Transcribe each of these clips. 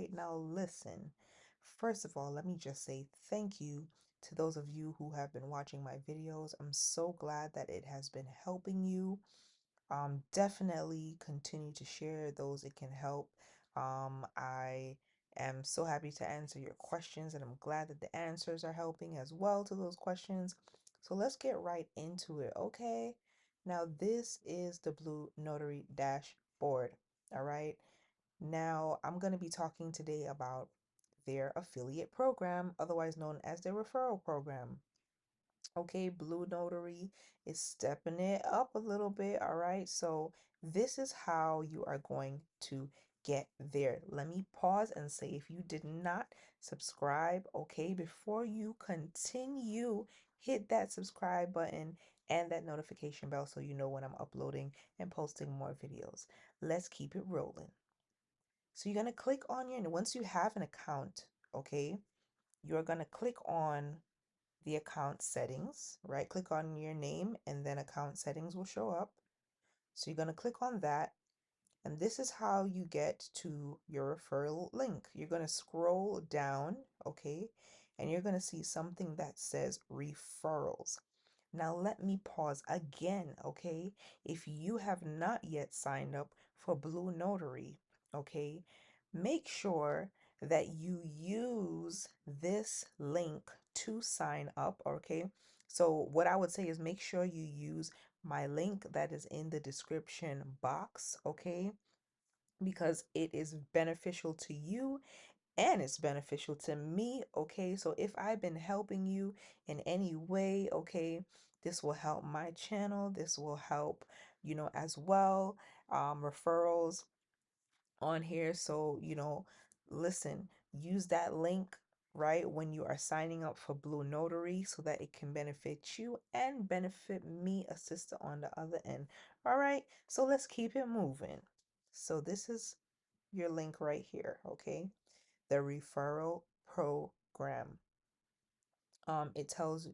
right, now listen. First of all, let me just say thank you to those of you who have been watching my videos. I'm so glad that it has been helping you. Definitely continue to share those it can help. I am so happy to answer your questions, and I'm glad that the answers are helping as well to those questions. So let's get right into it, okay? Now, this is the Blue Notary dashboard, all right? Now, I'm going to be talking today about their affiliate program, otherwise known as their referral program. Okay, Blue Notary is stepping it up a little bit. All right, so this is how you are going to get there. Let me pause and say, if you did not subscribe, okay, before you continue, hit that subscribe button and that notification bell so you know when I'm uploading and posting more videos. Let's keep it rolling. So you're going to click on once you have an account, okay, you're going to click on the account settings, right? Click on your name and then account settings will show up. So you're going to click on that. And this is how you get to your referral link. You're going to scroll down, okay? And you're going to see something that says referrals. Now let me pause again, okay? If you have not yet signed up for Blue Notary, okay, make sure that you use this link to sign up, okay? So what I would say is make sure you use my link that is in the description box, okay? Because it is beneficial to you and it's beneficial to me, okay? So if I've been helping you in any way, okay, this will help my channel. This will help, as well. Referrals on here. So, listen, use that link right when you are signing up for Blue Notary so that it can benefit you and benefit me, a sister on the other end. All right, so let's keep it moving. So this is your link right here, okay? The referral program. It tells,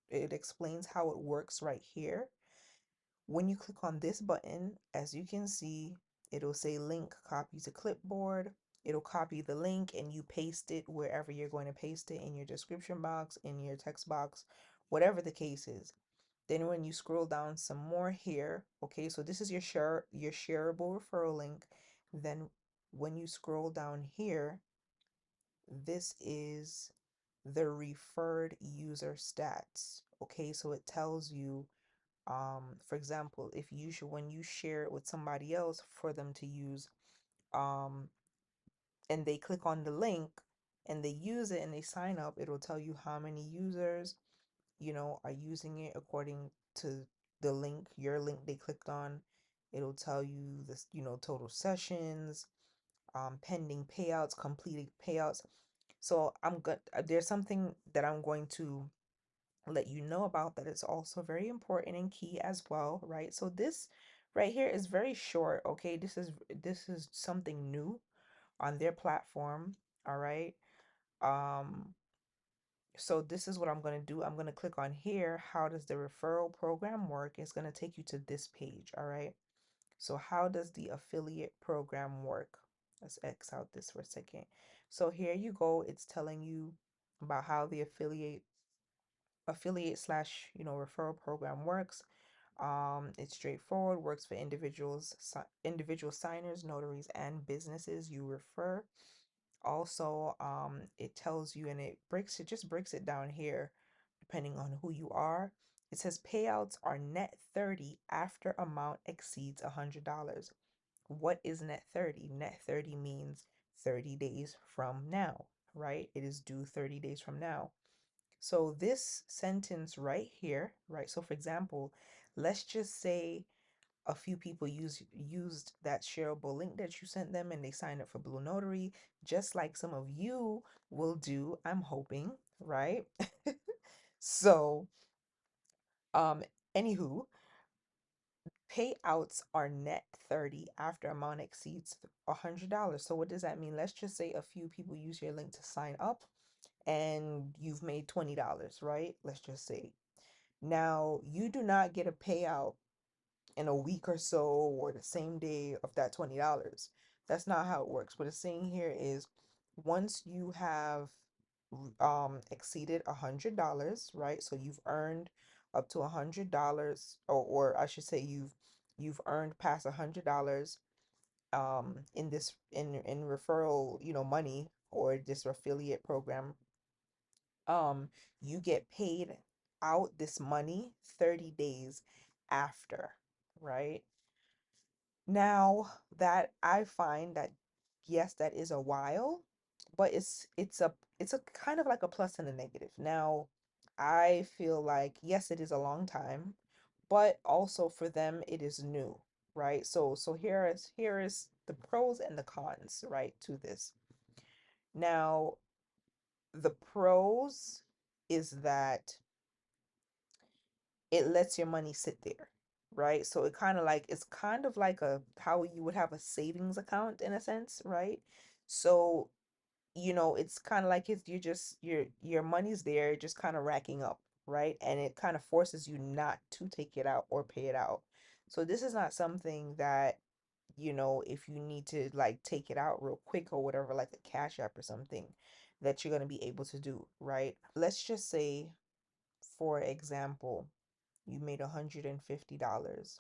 it explains how it works right here. When you click on this button, as you can see, it'll say link copy to clipboard. It'll copy the link and you paste it wherever you're going to paste it, in your description box, in your text box, whatever the case is. Then when you scroll down some more here, okay, so this is your shareable referral link. Then when you scroll down here, this is the referred user stats. Okay, so it tells you, for example, if you should when you share it with somebody else for them to use, um, and they click on the link and they use it and they sign up, it'll tell you how many users, are using it according to the link, your link they clicked on. It'll tell you this, total sessions, pending payouts, completed payouts. So I'm good. There's something that I'm going to let you know about that is also very important and key as well, right? So this right here is very short, okay? This is something new on their platform, all right? Um, so this is what I'm going to do. I'm going to click on here. How does the referral program work? It's going to take you to this page, all right? So how does the affiliate program work? Let's X out this for a second. So here you go. It's telling you about how the affiliate slash referral program works. It's straightforward, works for individuals, individual signers, notaries, and businesses you refer. Also, it tells you, and it just breaks it down here depending on who you are. It says payouts are net 30 after amount exceeds $100. What is net 30? Net 30 means 30 days from now, right? It is due 30 days from now. So this sentence right here, right? So for example, let's just say a few people used that shareable link that you sent them and they signed up for Blue Notary, just like some of you will do, I'm hoping, right? So, um, anywho, payouts are net 30 after amount exceeds $100. So what does that mean? Let's just say a few people use your link to sign up and you've made $20, right? Let's just say. Now, you do not get a payout in a week or so or the same day of that $20. That's not how it works. What it's saying here is once you have exceeded $100, right? So you've earned up to $100, or I should say you've earned past $100 in this in referral, money, or this affiliate program, um you get paid out this money 30 days after, right? Now, that I find that, yes, that is a while, but it's a kind of like a plus and a negative. Now, I feel like, yes, it is a long time, but also for them it is new, right? So here is the pros and the cons, right, to this. Now, the pros is that it lets your money sit there, right? So it's kind of like a how you would have a savings account in a sense, right? So, it's kind of like it's you just your money's there just kind of racking up, right? And it kind of forces you not to take it out or pay it out. So this is not something that, if you need to like take it out real quick or whatever, like a cash app or something, that you're going to be able to do, right? Let's just say, for example, you made $150.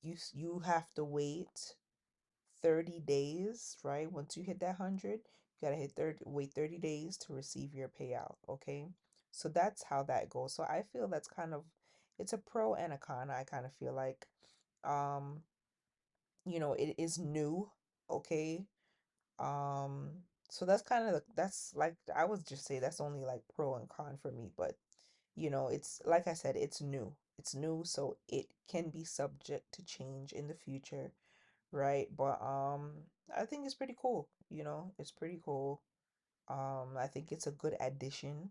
You have to wait 30 days, right? Once you hit that 100, you gotta wait 30 days to receive your payout, okay? So that's how that goes. So I feel that's it's a pro and a con. I kind of feel like, um, it is new, okay? Um, so that's like, I would just say that's only like pro and con for me, but it's like I said, it's new. It's new, so it can be subject to change in the future, right? But I think it's pretty cool, It's pretty cool. I think it's a good addition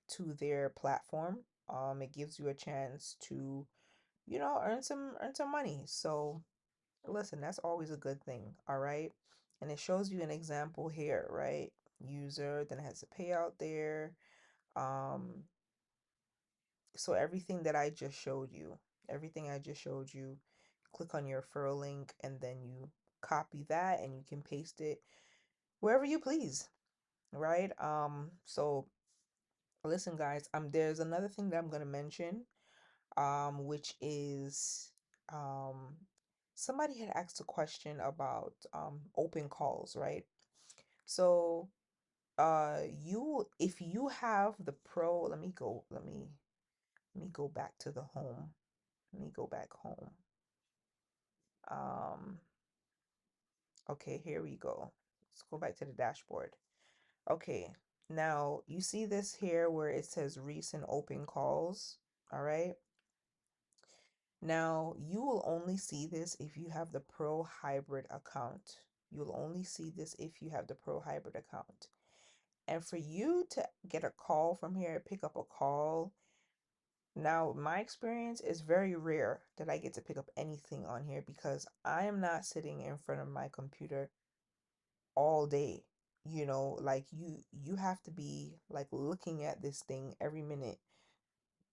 to their platform. It gives you a chance to, earn some money. So listen, that's always a good thing, all right? And it shows you an example here, right? User, then it has a payout there. Um, so everything I just showed you, click on your referral link and then you copy that and you can paste it wherever you please, right? So listen, guys, there's another thing that I'm gonna mention, which is, um somebody had asked a question about open calls, right? So you if you have the pro, let me go back to the home. Let me go back home. Um, okay, here we go. Let's go back to the dashboard. Okay, now you see this here where it says recent open calls. All right. Now you will only see this if you have the Pro Hybrid account. You'll only see this if you have the Pro Hybrid account. And for you to get a call from here, pick up a call. Now, my experience is very rare that I get to pick up anything on here because I am not sitting in front of my computer all day. Like you have to be like looking at this thing every minute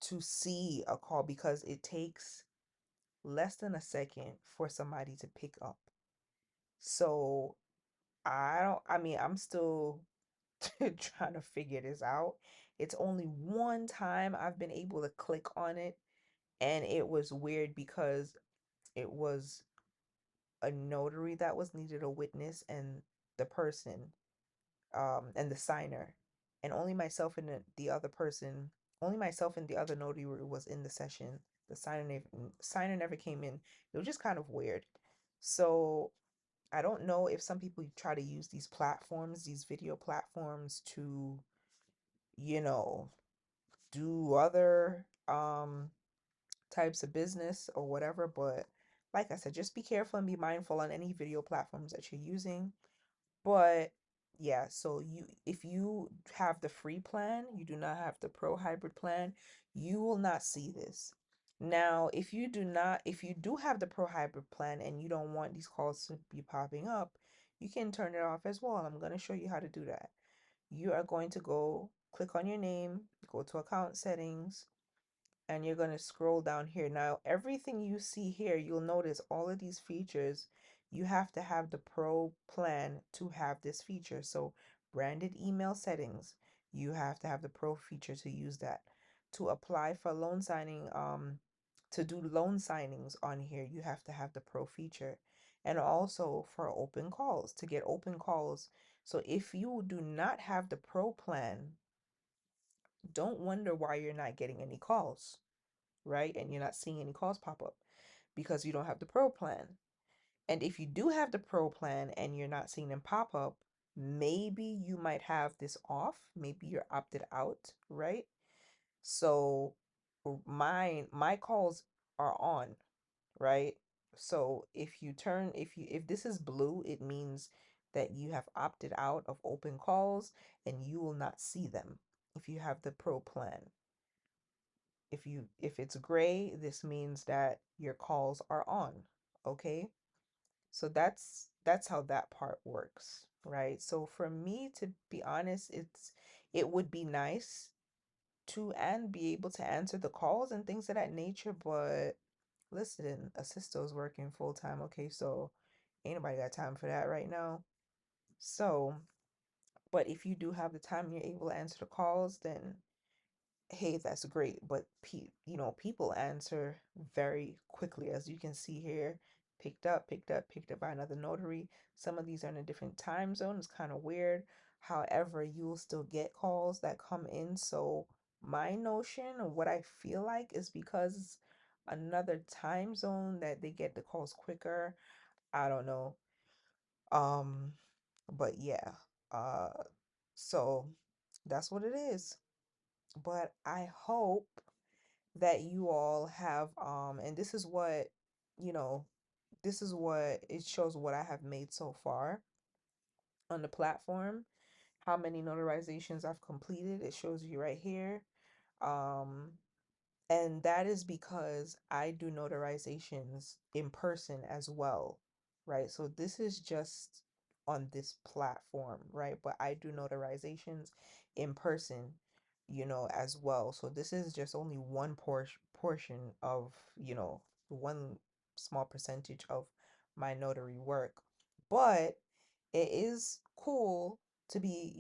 to see a call because it takes less than a second for somebody to pick up. So I'm still trying to figure this out. It's only one time I've been able to click on it, and it was weird because it was a notary that was needed, a witness, and the person, and the signer, and only myself and the other notary was in the session. The signer never came in. It was just kind of weird. So I don't know if some people try to use these platforms, these video platforms, to, you know, do other types of business or whatever, but like I said, just be careful and be mindful on any video platforms that you're using. But yeah, so if you have the free plan, you do not have the Pro Hybrid plan, you will not see this. Now, if you do have the Pro Hybrid plan and you don't want these calls to be popping up, you can turn it off as well. I'm going to show you how to do that. You are going to go click on your name, go to account settings, and you're going to scroll down here. Now, everything you see here, you'll notice all of these features you have to have the pro plan to have this feature. So branded email settings, you have to have the pro feature to use that. To apply for loan signing, to do loan signings on here, you have to have the pro feature. And also for open calls, to get open calls. So if you do not have the pro plan, don't wonder why you're not getting any calls, right? And you're not seeing any calls pop up because you don't have the pro plan. And if you do have the pro plan and you're not seeing them pop up, maybe you might have this off. Maybe you're opted out, right? So my calls are on, right? So if this is blue, it means that you have opted out of open calls and you will not see them if you have the pro plan. If it's gray, this means that your calls are on, okay? So that's how that part works, right? So for me, to be honest, it would be nice to and be able to answer the calls and things of that nature, but listen, Assisto's working full time, okay? So ain't nobody got time for that right now. So, but if you do have the time and you're able to answer the calls, then hey, that's great. But people answer very quickly, as you can see here. Picked up by another notary. Some of these are in a different time zone. It's kind of weird. However, you will still get calls that come in. So my notion of what I feel like is because it's another time zone that they get the calls quicker. I don't know. Um, but yeah. Uh, so that's what it is. But I hope that you all have and this is what, you know, this is what it shows what I have made so far on the platform, how many notarizations I've completed. It shows you right here. Um and that is because I do notarizations in person as well, right? So this is just on this platform, right? But I do notarizations in person, as well. So this is just only one portion of, one small percentage of my notary work. But it is cool to be,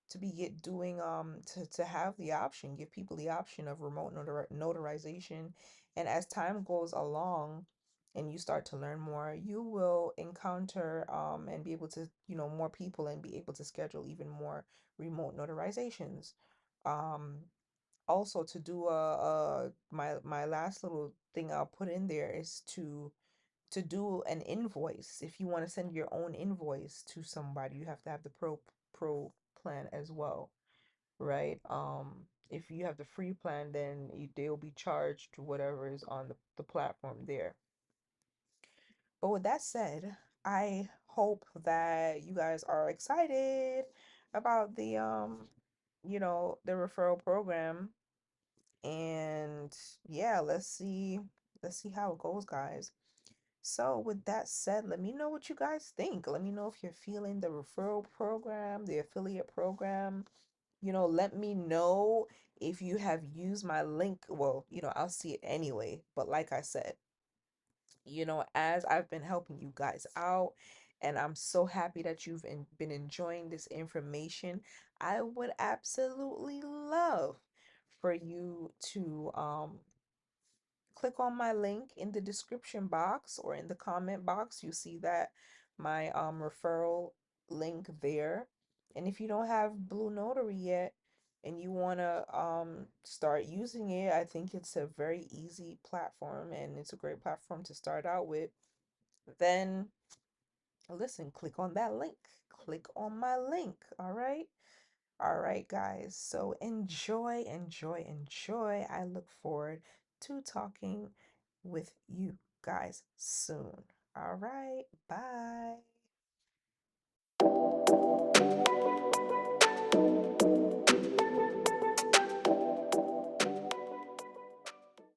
to be get doing to have the option, give people the option of remote notarization. And as time goes along and you start to learn more, you will encounter and be able to, more people, and be able to schedule even more remote notarizations. um Also, to do my last little thing I'll put in there is to do an invoice. If you want to send your own invoice to somebody, you have to have the pro plan as well, right? If you have the free plan, then they'll be charged whatever is on the platform there. But with that said, I hope that you guys are excited about the referral program. And yeah, let's see how it goes, guys. So with that said, let me know what you guys think. Let me know if you're feeling the referral program, the affiliate program. Let me know if you have used my link. Well, I'll see it anyway. But like I said, as I've been helping you guys out, and I'm so happy that you've been enjoying this information, I would absolutely love for you to click on my link in the description box or in the comment box. You see that my referral link there. And if you don't have Blue Notary yet and you want to start using it, I think it's a very easy platform and it's a great platform to start out with. Then listen, click on that link. Click on my link, all right? All right, guys. So enjoy, enjoy, enjoy. I look forward to talking with you guys soon. All right. Bye.